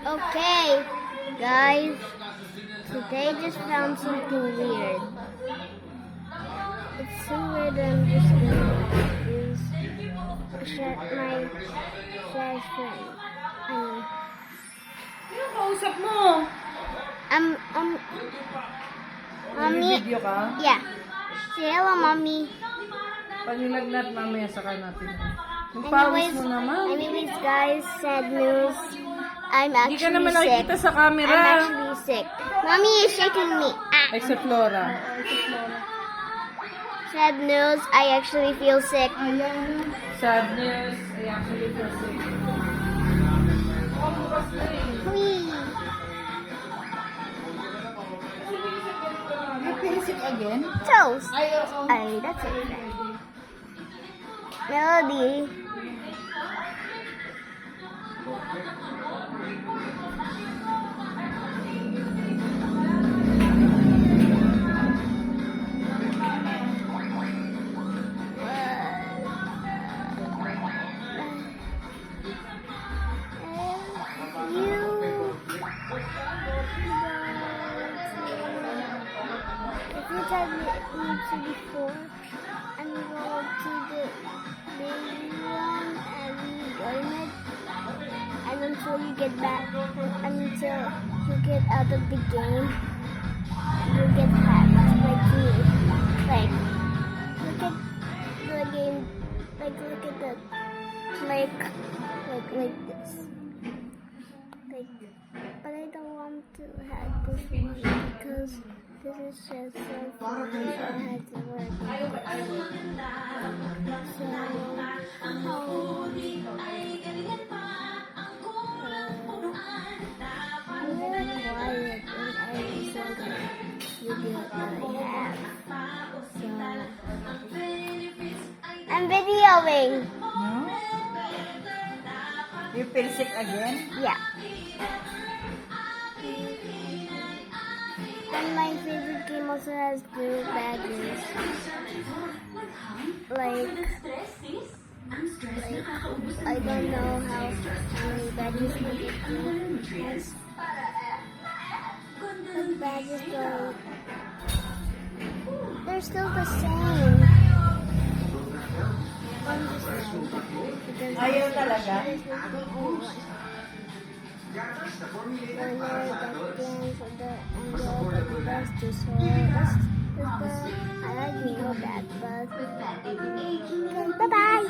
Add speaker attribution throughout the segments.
Speaker 1: Okay, guys, today I just found something weird. It's so weird that I'm just gonna use my flash friend.
Speaker 2: Ano kausap mo?
Speaker 1: Mommy.
Speaker 2: Video ka?
Speaker 1: Yeah. Say hello, mommy.
Speaker 2: Panilagnat mamaya saka natin. Yung pawis mo naman.
Speaker 1: Anyways, guys, sad news. I'm
Speaker 2: Hindi ka
Speaker 1: actually
Speaker 2: naman
Speaker 1: sick.
Speaker 2: nakikita sa camera.
Speaker 1: I'm actually sick. Mommy is shaking me.
Speaker 2: Ay, sa Flora.
Speaker 1: Sad news. I actually feel sick.
Speaker 2: Sadness. I actually feel sick.
Speaker 1: Whee!
Speaker 2: You feel sick again?
Speaker 1: Toast.
Speaker 2: Ay, oo.
Speaker 1: Ay, that's it. Melody. If you me to before, I'm going to the baby one and join it. And until you get back, until you get out of the game, you get hacked like me. Like, look at the game, look at the, like this. Like, but I don't want to hack this one because this is just so fun. I had to work with this. So, I'm very quiet when I listen to the video that I have. So, I'm videoing.
Speaker 2: Hmm? You feel sick again?
Speaker 1: Yeah. And my favorite game also has blue badges. Like, I don't know how many badges my game has. But badges don't. They're still the same.
Speaker 2: Ayaw talaga?
Speaker 1: I like me that, but bye bye.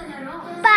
Speaker 1: Bye.